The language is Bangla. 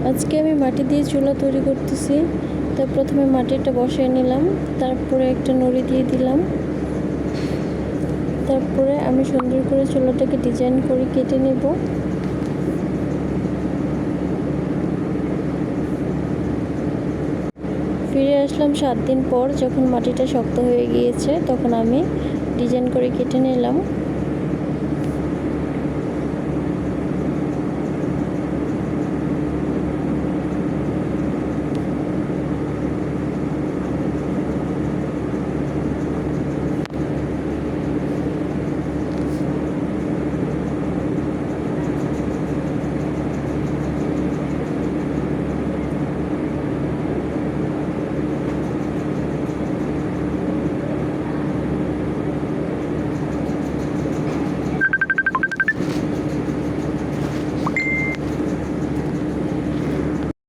আজকে আমি মাটি দিয়ে চুলা তৈরি করতেছি। তো প্রথমে মাটিটা বসিয়ে নিলাম, তারপরে একটা নড়ি দিয়ে দিলাম। তারপরে আমি সুন্দর করে চুলাটাকে ডিজাইন করে কেটে নেব। ফিরে আসলাম 7 দিন পর, যখন মাটিটা শক্ত হয়ে গিয়েছে তখন আমি ডিজাইন করে কেটে নিলাম।